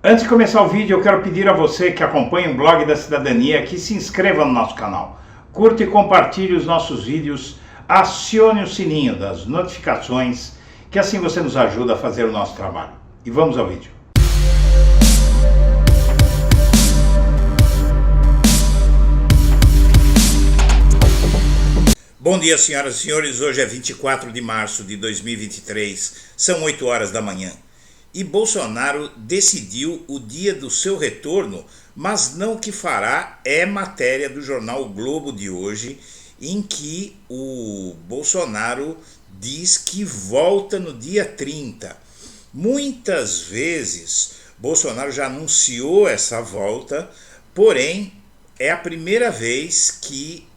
Antes de começar o vídeo, eu quero pedir a você que acompanha o Blog da Cidadania que se inscreva no nosso canal, curta e compartilhe os nossos vídeos, acione o sininho das notificações, que assim você nos ajuda a fazer o nosso trabalho. E vamos ao vídeo. Bom dia, senhoras e senhores. Hoje é 24 de março de 2023, são 8 horas da manhã. E Bolsonaro decidiu o dia do seu retorno, mas não o que fará é matéria do jornal O Globo de hoje, em que o Bolsonaro diz que volta no dia 30. Muitas vezes Bolsonaro já anunciou essa volta, porém é a primeira vez que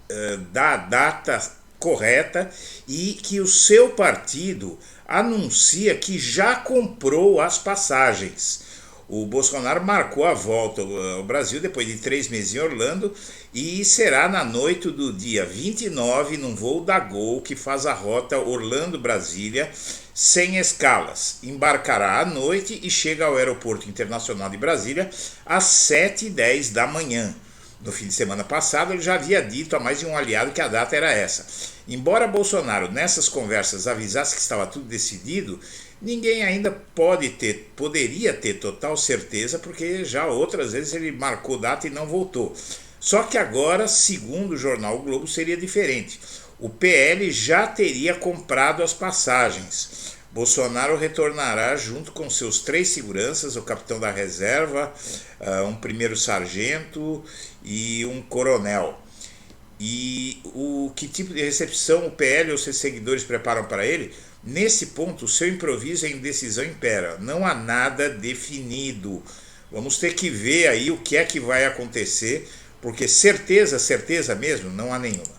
dá a data correta e que o seu partido anuncia que já comprou as passagens. O Bolsonaro marcou a volta ao Brasil depois de 3 meses em Orlando e será na noite do dia 29 num voo da Gol que faz a rota Orlando-Brasília sem escalas. Embarcará à noite e chega ao Aeroporto Internacional de Brasília às 7h10 da manhã. No fim de semana passado, ele já havia dito a mais de um aliado que a data era essa. Embora Bolsonaro, nessas conversas, avisasse que estava tudo decidido, ninguém ainda poderia ter total certeza, porque já outras vezes ele marcou data e não voltou. Só que agora, segundo o jornal O Globo, seria diferente. O PL já teria comprado as passagens. Bolsonaro retornará junto com seus 3 seguranças, o capitão da reserva, um primeiro sargento e um coronel. E que tipo de recepção o PL ou seus seguidores preparam para ele? Nesse ponto, o seu improviso e indecisão impera. Não há nada definido. Vamos ter que ver aí o que é que vai acontecer, porque certeza mesmo, não há nenhuma.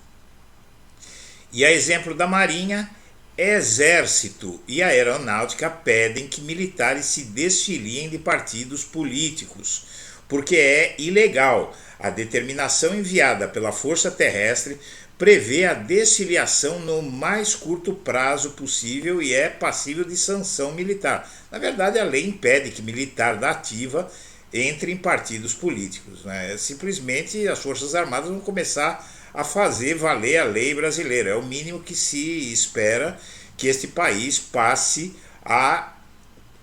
E a exemplo da Marinha, Exército e Aeronáutica pedem que militares se desfiliem de partidos políticos, porque é ilegal. A determinação enviada pela Força Terrestre prevê a desfiliação no mais curto prazo possível e é passível de sanção militar. Na verdade, a lei impede que militar da ativa entre em partidos políticos, né? Simplesmente as Forças Armadas vão começar a fazer valer a lei brasileira. É o mínimo que se espera, que este país passe a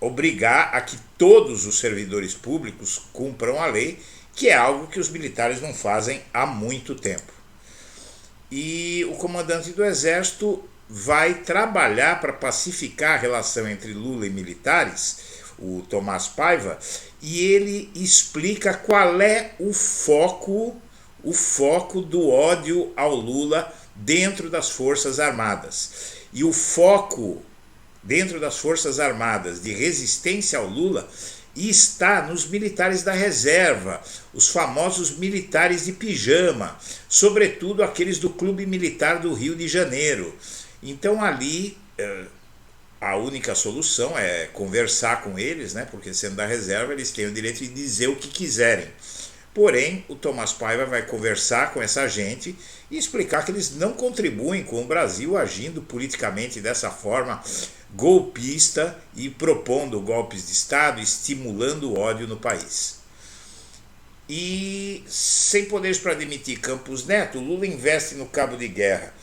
obrigar a que todos os servidores públicos cumpram a lei, que é algo que os militares não fazem há muito tempo. E o comandante do Exército vai trabalhar para pacificar a relação entre Lula e militares, o Tomás Paiva, e ele explica qual é o foco do ódio ao Lula dentro das Forças Armadas. E o foco dentro das Forças Armadas de resistência ao Lula está nos militares da reserva, os famosos militares de pijama, sobretudo aqueles do Clube Militar do Rio de Janeiro. Então ali a única solução é conversar com eles, né? Porque sendo da reserva eles têm o direito de dizer o que quiserem. Porém, o Tomás Paiva vai conversar com essa gente e explicar que eles não contribuem com o Brasil agindo politicamente dessa forma golpista e propondo golpes de Estado, estimulando o ódio no país. E sem poderes para demitir Campos Neto, Lula investe no cabo de guerra.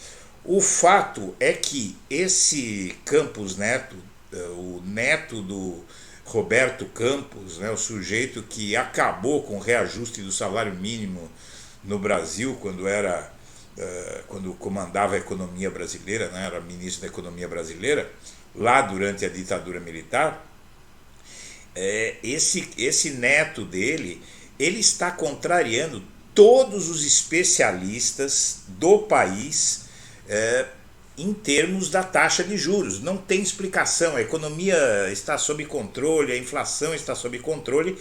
O fato é que esse Campos Neto, o neto do Roberto Campos, né, o sujeito que acabou com o reajuste do salário mínimo no Brasil quando comandava a economia brasileira, né, era ministro da economia brasileira, lá durante a ditadura militar. Esse neto dele, ele está contrariando todos os especialistas do país em termos da taxa de juros. Não tem explicação, a economia está sob controle, a inflação está sob controle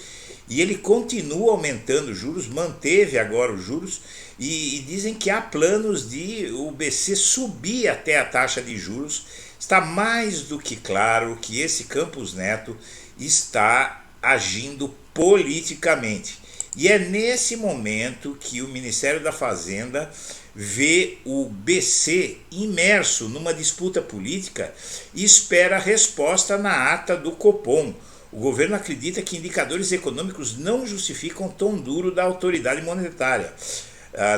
e ele continua aumentando os juros, manteve agora os juros e dizem que há planos de o BC subir até a taxa de juros. Está mais do que claro que esse Campos Neto está agindo politicamente. E é nesse momento que o Ministério da Fazenda vê o BC imerso numa disputa política e espera a resposta na ata do Copom. O governo acredita que indicadores econômicos não justificam o tom duro da autoridade monetária.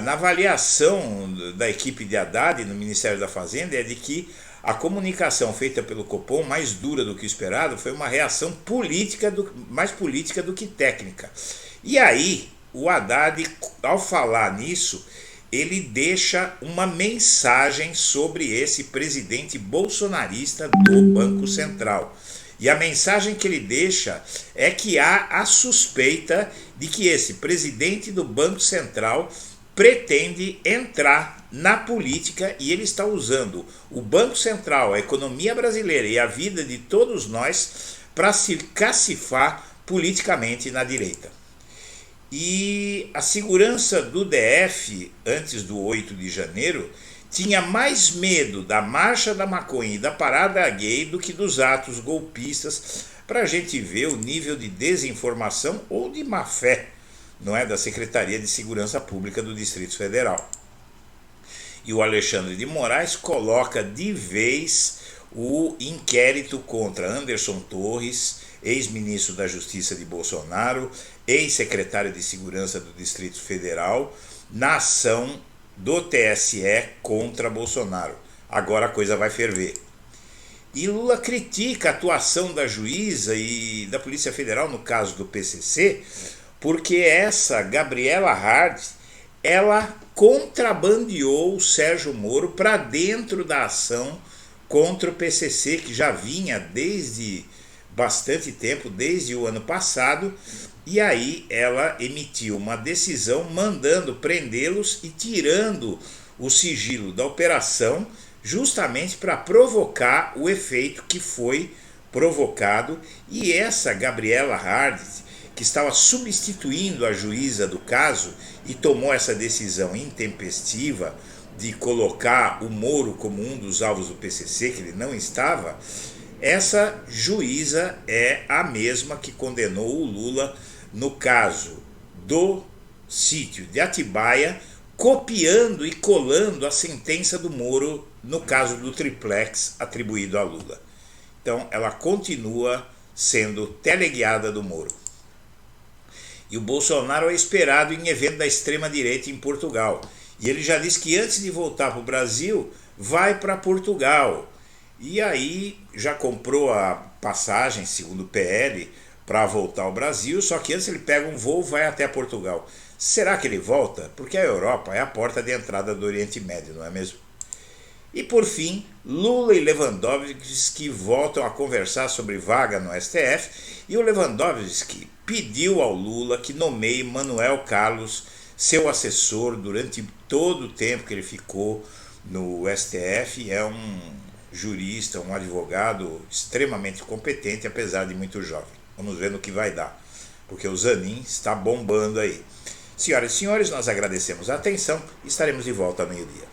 Na avaliação da equipe de Haddad no Ministério da Fazenda é de que a comunicação feita pelo Copom, mais dura do que esperado, foi uma reação mais política do que técnica. E aí, o Haddad, ao falar nisso, ele deixa uma mensagem sobre esse presidente bolsonarista do Banco Central. E a mensagem que ele deixa é que há a suspeita de que esse presidente do Banco Central pretende entrar na política e ele está usando o Banco Central, a economia brasileira e a vida de todos nós para se cacifar politicamente na direita. E a segurança do DF, antes do 8 de janeiro, tinha mais medo da marcha da maconha e da parada gay do que dos atos golpistas, para a gente ver o nível de desinformação ou de má fé, não é, da Secretaria de Segurança Pública do Distrito Federal. E o Alexandre de Moraes coloca de vez o inquérito contra Anderson Torres, ex-ministro da Justiça de Bolsonaro, ex-secretário de Segurança do Distrito Federal, na ação do TSE contra Bolsonaro. Agora a coisa vai ferver. E Lula critica a atuação da juíza e da Polícia Federal no caso do PCC, porque essa Gabriela Hard, ela contrabandeou o Sérgio Moro para dentro da ação contra o PCC, que já vinha desde bastante tempo, desde o ano passado, e aí ela emitiu uma decisão mandando prendê-los e tirando o sigilo da operação, justamente para provocar o efeito que foi provocado. E essa Gabriela Hard, que estava substituindo a juíza do caso e tomou essa decisão intempestiva de colocar o Moro como um dos alvos do PCC, que ele não estava, essa juíza é a mesma que condenou o Lula no caso do sítio de Atibaia, copiando e colando a sentença do Moro no caso do triplex atribuído a Lula. Então ela continua sendo teleguiada do Moro. E o Bolsonaro é esperado em evento da extrema-direita em Portugal. E ele já disse que antes de voltar para o Brasil, vai para Portugal. E aí já comprou a passagem, segundo o PL, para voltar ao Brasil, só que antes ele pega um voo e vai até Portugal. Será que ele volta? Porque a Europa é a porta de entrada do Oriente Médio, não é mesmo? E por fim, Lula e Lewandowski voltam a conversar sobre vaga no STF, e o Lewandowski pediu ao Lula que nomeie Manuel Carlos seu assessor durante todo o tempo que ele ficou no STF. É um jurista, um advogado extremamente competente, apesar de muito jovem. Vamos ver no que vai dar, porque o Zanin está bombando aí. Senhoras e senhores, nós agradecemos a atenção e estaremos de volta ao meio-dia.